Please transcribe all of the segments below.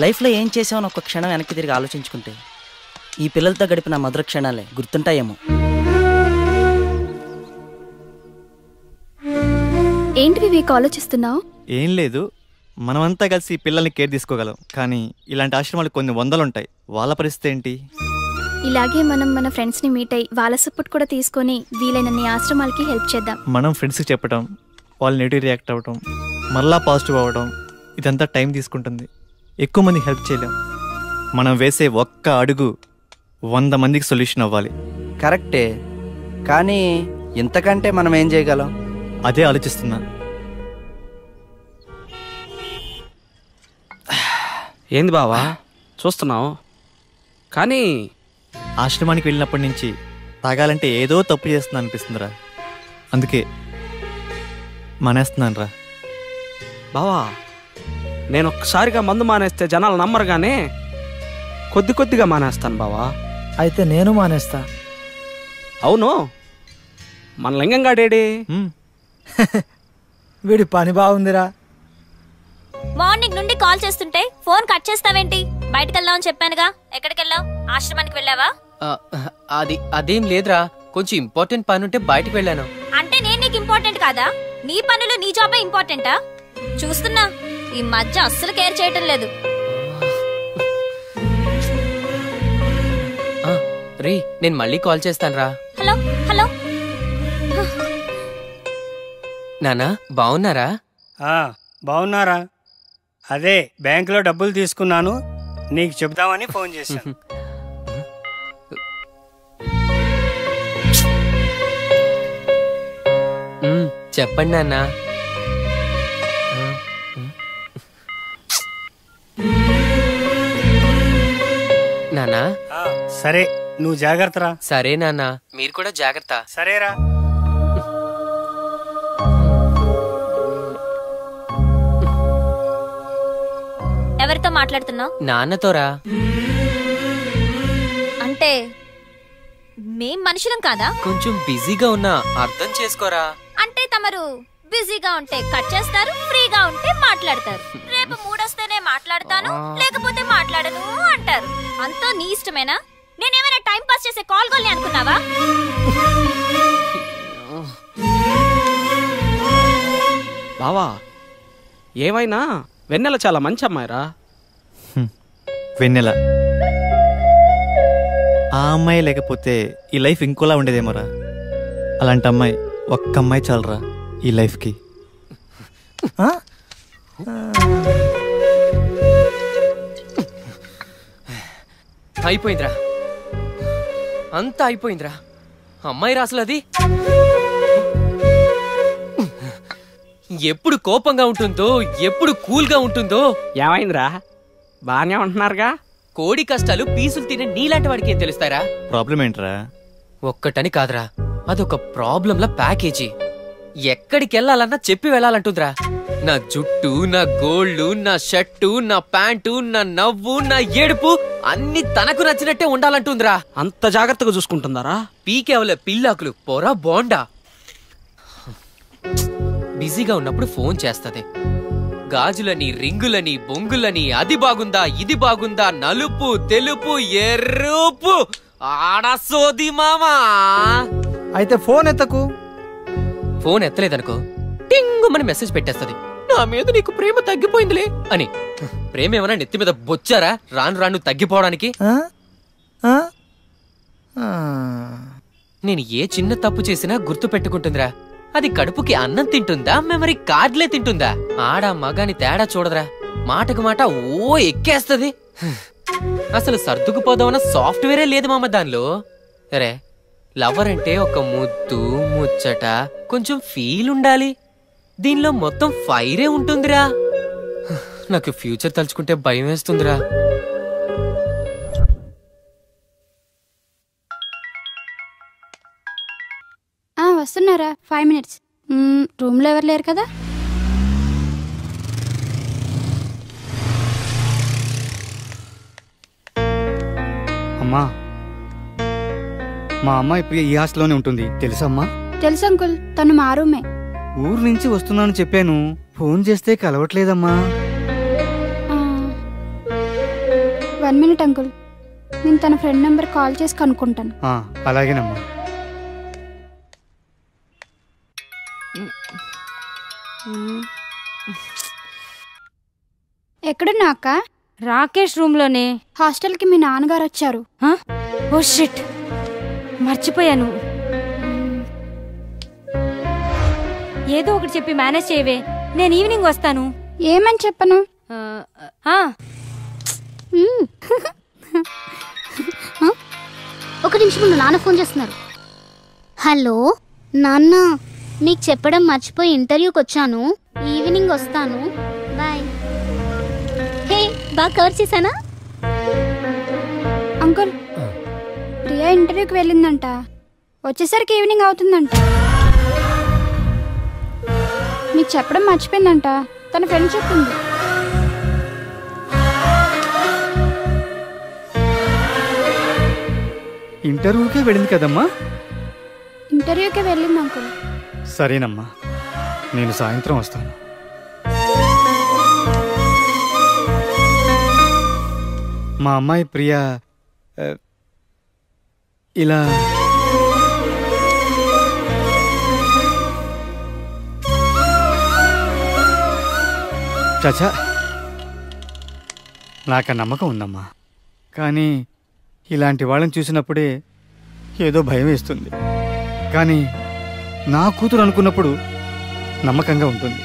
లైఫ్లో ఏం చేసామని ఒక్క క్షణం వెనక్కి తిరిగి ఆలోచించుకుంటే ఈ పిల్లలతో గడిపిన మధుర క్షణాలే గుర్తుంటాయేమో. ఏంటి వివేక్ ఆలోచిస్తున్నావు? ఏం లేదు, మనమంతా కలిసి పిల్లల్ని కేర్ తీసుకోగలం, కానీ ఇలాంటి ఆశ్రమాలు కొన్ని వందలు ఉంటాయి. వాళ్ళ పరిస్థితి ఏంటి? ఇలాగే మనం మన ఫ్రెండ్స్ని మీట్ అయ్యి వాళ్ళ సపోర్ట్ కూడా తీసుకొని వీలైనన్ని ఆశ్రమాలకి హెల్ప్ చేద్దాం. మనం ఫ్రెండ్స్కి చెప్పడం, వాళ్ళు నెగిటివ్ రియాక్ట్ అవ్వడం, మళ్ళా పాజిటివ్ అవ్వడం, ఇదంతా టైం తీసుకుంటుంది. ఎక్కువ మందికి హెల్ప్ చేయలేం. మనం వేసే ఒక్క అడుగు 100 మందికి సొల్యూషన్ అవ్వాలి. కరెక్టే, కానీ ఇంతకంటే మనం ఏం చేయగలం? అదే ఆలోచిస్తున్నా. ఏంది బావా చూస్తున్నావు? కానీ ఆశ్రమానికి వెళ్ళినప్పటి నుంచి తాగాలంటే ఏదో తప్పు చేస్తున్నా అనిపిస్తుందిరా. అందుకే మానేస్తున్నాను రా. బావా నేను ఒక్కసారిగా మందు మానేస్తే జనాలు నమ్మరు, కానీ కొద్ది కొద్దిగా మానేస్తాను బావా. అయితే నేను మానేస్తా. అవును, మన లింగంగాడేడి? వీడి పని బాగుందిరా. మార్నింగ్ నుండి కాల్ చేస్తుంటే ఫోన్ కట్ చేస్తావేంటి? బయటకు వెళ్దామని చెప్పానుగా. ఎక్కడికి వెళ్ళావు? ఆశ్రమానికి వెళ్ళావా? అదేం లేదురా, కొంచెం ఇంపార్టెంట్ పని ఉంటే బయటకు వెళ్ళాను. అంటే నేను నీకు ఇంపార్టెంట్ కాదా? నీ పనులు నీ జాబే ఇంపార్టెంటా? చూస్తున్నా ఈ మధ్య అస్సలు కేర్ చేయటం లేదు. రే నేను మళ్ళీ కాల్ చేస్తాను రా. హలో హలో నానా బాగున్నారా? బాగున్నారా? అదే బ్యాంకులో డబ్బులు తీసుకున్నాను, నీకు చెప్దామని ఫోన్ చేశాను. చెప్పండి నాన్న. నానా సరే, నువ్వు జాగ్రత్తరా. సరే నాన్న, మీరు కూడా జాగ్రత్త. సరేరా. ఎవరితో మాట్లాడుతున్నావు? నాన్నతోరా. అంటే మేం మనుషులం కాదా? కొంచెం బిజీగా ఉన్నా, అర్థం చేసుకోరా. అంటే తమరు బిజీగా ఉంటే కట్ చేస్తారు, ఫ్రీగా ఉంటే మాట్లాడతారు. రేపు మూడొస్తేనే మాట్లాడతాను, లేకపోతే మాట్లాడను అంటారు. అంతా నీ ఇష్టమేనా? నేనేమైనా టైం పాస్ చేసే కాల్ గోల్ని అనుకున్నావా? బావా ఏమైనా వెన్నెల చాలా మంచి అమ్మాయిరా. వెన్నెల ఆ అమ్మాయి లేకపోతే ఈ లైఫ్ ఇంకోలా ఉండేదేమోరా. అలాంటి అమ్మాయి, ఒక్క అమ్మాయి చాలరా ఈ లైఫ్కి. అయిపోయిందిరా, అంతా అయిపోయిందిరా. అమ్మాయి రాసులు అది ఎప్పుడు కోపంగా ఉంటుందో, ఎప్పుడు కూల్గా ఉంటుందో. ఏమైందిరా? బానే ఉంటున్నారుగా. కోడి కష్టాలు పీసులు తినే నీలాంటి వాడికి ఏం తెలుస్తారా? ప్రాబ్లం ఏంట్రా? ఒక్కటని కాదురా, అదొక ప్రాబ్లంల ప్యాకేజీ. ఎక్కడికి వెళ్ళాలన్నా చెప్పి వెళ్ళాలంటుందిరా. నా జుట్టు, నా గోల్డ్, నా షర్టు, నా ప్యాంటు, నా నవ్వు, నా ఏడుపు అన్ని తనకు నచ్చినట్టే ఉండాలంటుందిరా. అంత జాగ్రత్తగా చూసుకుంటుందారా? పీకేవల పిల్లాకులు పొరా బోండా. బిజీగా ఉన్నప్పుడు ఫోన్ చేస్తది. గాజులని, రింగులని, బొంగులని, అది బాగుందా, ఇది బాగుందా, నలుపు, తెలుపు, ఎరుపు, ఆడసోది మామా. అయితే ఫోన్ ఎత్తకు. ఫోన్ ఎత్తలేదనుకో టింగుమని మెసేజ్ పెట్టేస్తది. నా మీద నీకు ప్రేమ తగ్గిపోయిందిలే అని. ప్రేమ ఏమన్నా నెత్తి మీద బొచ్చారా రాను రాను తగ్గిపోవడానికి? నేను ఏ చిన్న తప్పు చేసినా గుర్తు పెట్టుకుంటుందిరా. అది కడుపుకి అన్నం తింటుందా, మెమరీ కార్డులే తింటుందా? ఆడా మగాని తేడా చూడదురా. మాటకు మాట ఓ ఎక్కేస్తది. అసలు సర్దుకుపోదామన్న సాఫ్ట్వేరే లేదు మామ దానిలో. అరే లవర్ అంటే ఒక ముద్దు, ముచ్చట, కొంచెం ఫీల్ ఉండాలి. దీనిలో మొత్తం ఫైరే ఉంటుందిరా. నాకు ఫ్యూచర్ తలుచుకుంటే భయం వేస్తుందిరా. వస్తున్నారా? 5 minutes. రూమ్లో ఎవరు లేరు కదా? అమ్మా, మా అమ్మ ఇప్పుడు ఈ హాస్టల్లోనే ఉంటుంది తెలుసమ్మా? తెలుసు అంకుల్, తను మా రూమే. ఊరు నుంచి వస్తున్నాను చెప్పాను, ఫోన్ చేస్తే కలవట్లేదమ్మా. 1 minute అంకుల్, నేను తన ఫ్రెండ్ నెంబర్ కాల్ చేసి కనుక్కుంటాను. అలాగేనమ్మా. ఎక్కడున్నా అక్క? రాకేష్ రూమ్లోనే. హాస్టల్కి మీ నాన్నగారు వచ్చారు. ఓ షిట్, మర్చిపోయాను. ఏదో ఒకటి చెప్పి మేనేజ్ చేయవే, నేను ఈవినింగ్ వస్తాను. ఏమని చెప్పను? ఒక నిమిషం ముందు నాన్న ఫోన్ చేస్తున్నారు. హలో నాన్న, మీకు చెప్పడం మర్చిపోయి ఇంటర్వ్యూకి వచ్చాను. ఈవినింగ్ వస్తాను, బాయ్. హే, బాగా కవర్ చేశానా? అంకుల్, ప్రియా ఇంటర్వ్యూకి వెళ్ళిందంట, వచ్చేసరికి ఈవినింగ్ అవుతుందంట. మీకు చెప్పడం మర్చిపోయిందంట, తన ఫ్రెండ్ చెప్పింది. ఇంటర్వ్యూకే వెళ్ళింది కదమ్మా? ఇంటర్వ్యూకే వెళ్ళింది అంకుల్. సరేనమ్మా, నేను సాయంత్రం వస్తాను. మా అమ్మాయి ప్రియా ఇలా చచా, నాకు నమ్మకం ఉందమ్మా. కానీ ఇలాంటి వాళ్ళని చూసినప్పుడే ఏదో భయం వేస్తుంది. కానీ నా కూతురు అనుకున్నప్పుడు నమ్మకంగా ఉంటుంది.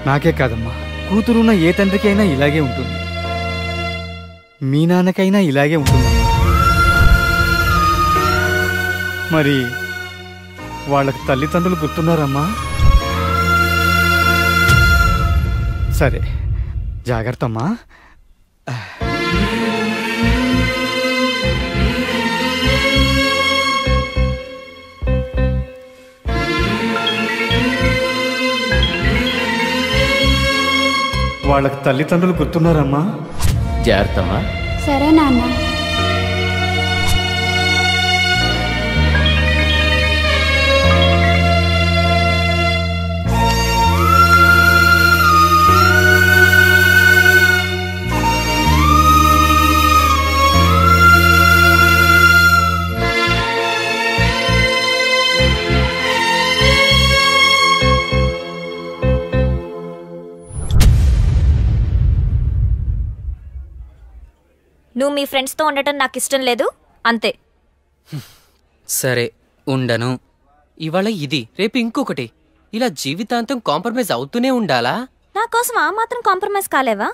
నాకే కాదమ్మా, కూతురున్న ఏ తండ్రికి అయినా ఇలాగే ఉంటుంది. మీ నాన్నకైనా ఇలాగే ఉంటుందమ్మా. మరి వాళ్ళకి తల్లిదండ్రులు గుర్తున్నారమ్మా? సరే, జాగ్రత్త అమ్మా. వాళ్ళకి తల్లిదండ్రులు గుర్తున్నారమ్మా? జాగ్రత్తమ్మా. సరే నాన్న. నువ్వు మీ ఫ్రెండ్స్తో ఉండటం నాకు ఇష్టం లేదు, అంతే. సరే, ఉండను. ఇవాళ ఇది, రేపు ఇంకొకటి. ఇలా జీవితాంతం కాంప్రమైజ్ అవుతూనే ఉండాలా? నా కోసం ఆ మాత్రం కాంప్రమైజ్ కాలేవా?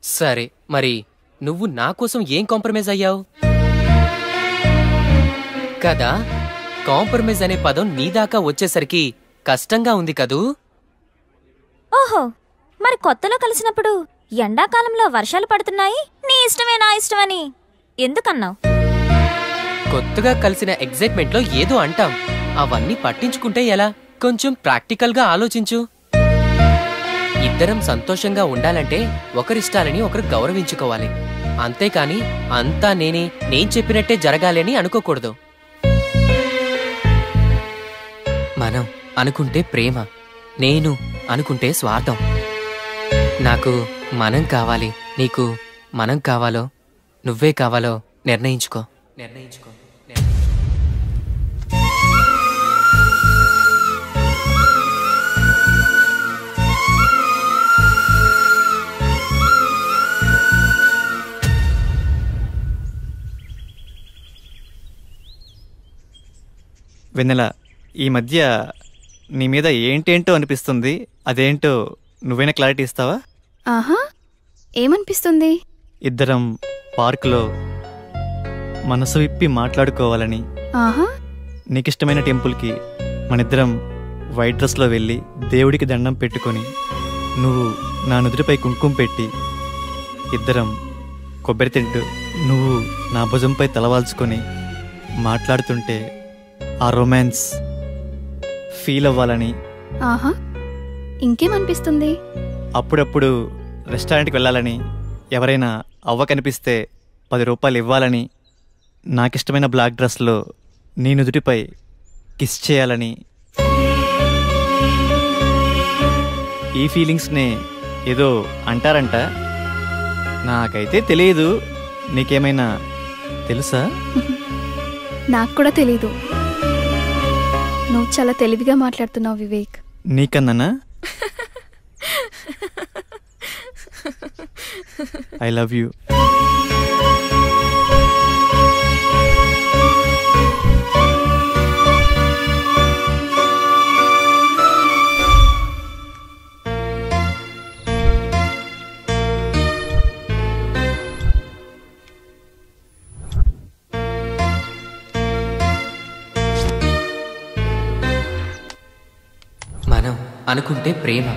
సరే, మరి నువ్వు నా కోసం ఏం కాంప్రమైజ్ అయ్యావు? కదా, కాంప్రమైజ్ అనే పదం నీ దాకా వచ్చేసరికి కష్టంగా ఉంది కదూ? ఓహో, మరి కొత్తలో కలిసినప్పుడు ఎండాకాలంలో వర్షాలు పడుతున్నాయి, నీ ఇష్టమే నా ఇష్టమని ఎందుకన్నావు? కొత్తగా కలిసిన ఎగ్జైట్మెంట్ లో ఏదో అంటాం, అవన్నీ పట్టించుకుంటే ఎలా? కొంచెం ప్రాక్టికల్ గా ఆలోచించు. ఇద్దరం సంతోషంగా ఉండాలంటే ఒకరిష్టాలని ఒకరు గౌరవించుకోవాలి. అంతేకాని అంతా నేను చెప్పినట్టే జరగాలి అని అనుకోకూడదు. మనం అనుకుంటే ప్రేమ, నేను అనుకుంటే స్వార్థం. నాకు మనం కావాలి, నీకు మనం కావాలో నువ్వే కావాలో నిర్ణయించుకో. వెన్నెల, ఈ మధ్య నీ మీద ఏంటేంటో అనిపిస్తుంది. అదేంటో నువ్వైనా క్లారిటీ ఇస్తావా? ఆహా, ఏమనిపిస్తుంది? ఇద్దరం పార్కులో మనసు విప్పి మాట్లాడుకోవాలని. ఆహా, నీకిష్టమైన టెంపుల్కి మనిద్దరం వైట్ డ్రెస్లో వెళ్ళి దేవుడికి దండం పెట్టుకొని, నువ్వు నా నుదుటిపై కుంకుమ పెట్టి, ఇద్దరం కొబ్బరి తింటూ నువ్వు నా భుజంపై తలవాల్చుకొని మాట్లాడుతుంటే ఆ రొమాన్స్ ఫీల్ అవ్వాలని. ఆహా, ఇంకేమనిపిస్తుంది? అప్పుడప్పుడు రెస్టారెంట్కి వెళ్ళాలని, ఎవరైనా అవ్వ కనిపిస్తే 10 రూపాయలు ఇవ్వాలని, నాకిష్టమైన బ్లాక్ డ్రెస్లో నీ నుదుటిపై కిస్ చేయాలని. ఈ ఫీలింగ్స్నే ఏదో అంటారంట, నాకైతే తెలియదు. నీకేమైనా తెలుసా? నాకు కూడా తెలీదు. నువ్వు చాలా తెలివిగా మాట్లాడుతున్నావు వివేక్. నీకన్నానా? I love you. మనం అనుకుంటే ప్రేమ,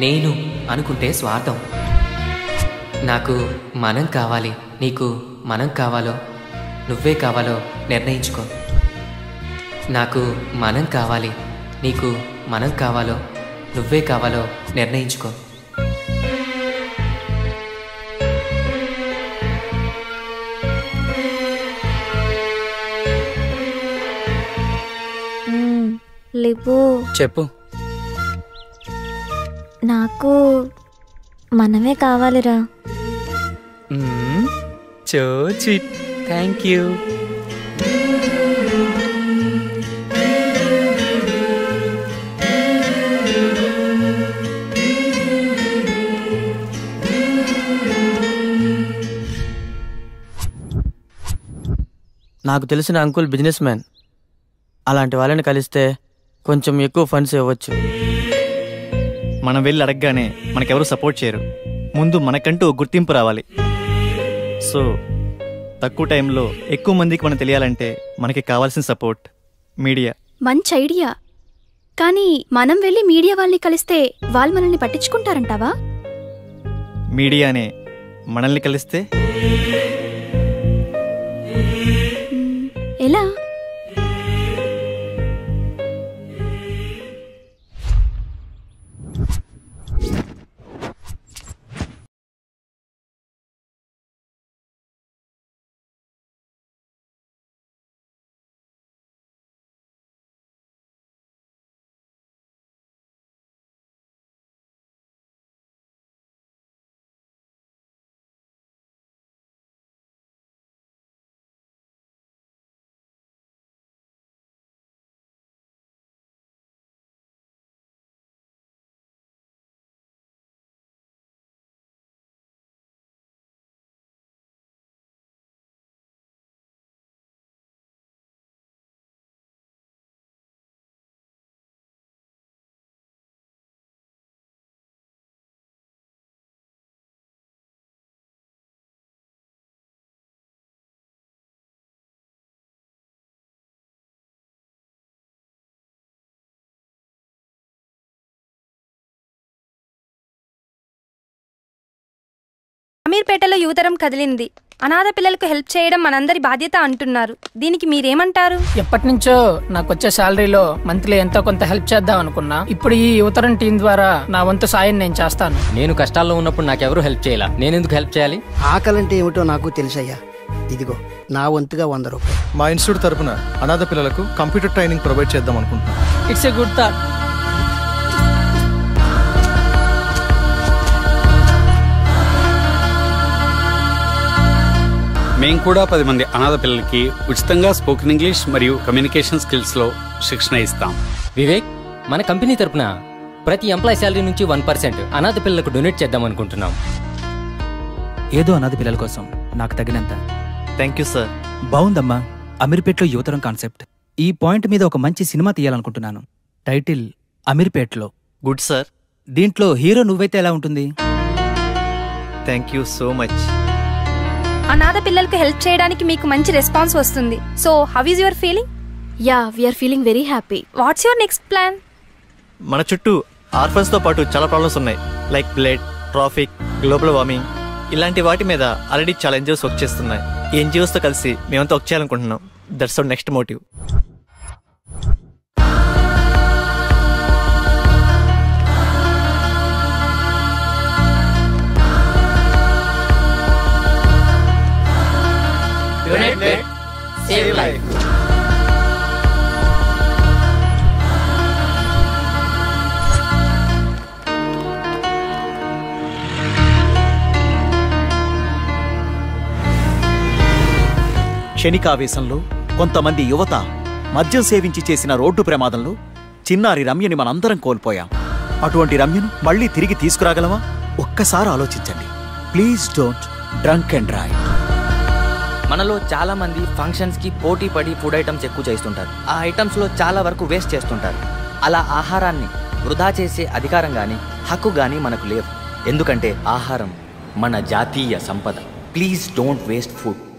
నేను అనుకుంటే స్వార్థం. నాకు మనం కావాలి, నీకు మనం కావాలో నువ్వే కావాలో నిర్ణయించుకో. నాకు మనం కావాలి, నీకు మనం కావాలో నువ్వే కావాలో నిర్ణయించుకో. లిబు చెప్పు. నాకు మనమే కావాలిరా. So sweet. Thank you. నాకు తెలిసిన అంకుల్ బిజినెస్ మ్యాన్. అలాంటి వాళ్ళని కలిస్తే కొంచెం ఎక్కువ ఫండ్స్ ఇవ్వచ్చు. మనం వెళ్ళి అడగగానే మనకెవరు సపోర్ట్ చేయరు. ముందు మనకంటూ గుర్తింపు రావాలి. సో తక్కువ టైంలో ఎక్కువ మందికి మనం తెలియాలంటే మనకి కావాల్సిన సపోర్ట్ మీడియా. మంచి ఐడియా. కానీ మనం వెళ్ళి మీడియా వాళ్ళని కలిస్తే వాళ్ళు మనల్ని పట్టించుకుంటారంటావా? మీడియానే మనల్ని కలిస్తే ఎలా? అమీర్పేటలో యువతరం కదిలింది. అనాథ పిల్లలకు హెల్ప్ చేయడం మనందరి బాధ్యత అంటున్నారు. దీనికి మీరేమంటారు? ఎప్పటి నుంచో నాకు వచ్చే శాలరీలో మంత్లీ ఎంతో కొంత హెల్ప్ చేద్దాం అనుకున్నా. ఇప్పుడు ఈ యువతరం టీం ద్వారా నా వంతు సాయం నేను చేస్తాను. నేను కష్టాల్లో ఉన్నప్పుడు నాకెవరూ హెల్ప్ చేయాల, నేనెందుకు హెల్ప్ చేయాలి? ఆకలంటే ఏమిటో నాకు తెలుసయ్యా. ఇదిగో నా వంతుగా 100 రూపాయలు. మా ఇన్స్టిట్యూట్ తరపున అనాథ పిల్లలకు కంప్యూటర్ ట్రైనింగ్ ప్రొవైడ్ చేద్దాం అనుకుంటున్నాను. It's a good thought. మేము కూడా 10 మంది అనాథ పిల్లలకి ఉచితంగా స్పోకెన్ ఇంగ్లీష్ మరియు కమ్యూనికేషన్ స్కిల్స్ లో శిక్షణ ఇస్తాం. వివేక్, మన కంపెనీ తరపున ప్రతి ఎంప్లాయ్ శాలరీ నుంచి 1% అనాథ పిల్లలకు డొనేట్ చేద్దాం అనుకుంటున్నాం. ఏదో అనాథ పిల్లల కోసం నాకు తగినంత. Thank you sir. బాగుందమ్మా. అమీర్పేట్లో యువతరం కాన్సెప్ట్. ఈ పాయింట్ మీద ఒక మంచి సినిమా తీయాలనుకుంటున్నాను. టైటిల్ అమీర్పేట్లో. Good sir. దీంట్లో హీరో నువ్వైతే ఎలా ఉంటుంది? Thank you so much. అనాథ పిల్లలకు హెల్ప్ చేయడానికి మీకు మంచి రెస్పాన్స్ వస్తుంది. So how is your feeling? Yeah, we're feeling very happy. What's your next plan? మన చుట్టూ ఆర్ఫన్స్తో పాటు చాలా ప్రాబ్లమ్స్ ఉన్నాయి. Like blood, traffic, global warming. ఇలాంటి వాటి మీద ఆల్రెడీ చాలా ఎన్జిఓస్ వర్క్ చేస్తున్నాయి. ఈ ఎన్జిఓస్తో కలిసి మేమంతా వర్క్ చేయాలనుకుంటున్నాం. That's our next motive. Save life. క్షణికావేశంలో కొంతమంది యువత మద్యం సేవించి చేసిన రోడ్డు ప్రమాదంలో చిన్నారి రమ్యని మనందరం కోల్పోయాం. అటువంటి రమ్యను మళ్ళీ తిరిగి తీసుకురాగలమా? ఒక్కసారి ఆలోచించండి. Please don't drunk and drive. మనలో చాలా మంది ఫంక్షన్స్ కి పోటీ పడి ఫుడ్ ఐటమ్స్ ఎక్కువ చేస్తుంటారు. ఆ ఐటమ్స్ లో చాలా వరకు వేస్ట్ చేస్తుంటారు. అలా ఆహారాన్ని వృధా చేసే అధికారం గాని హక్కు గాని మనకు లేవు. ఎందుకంటే ఆహారం మన జాతీయ సంపద. Please don't waste food.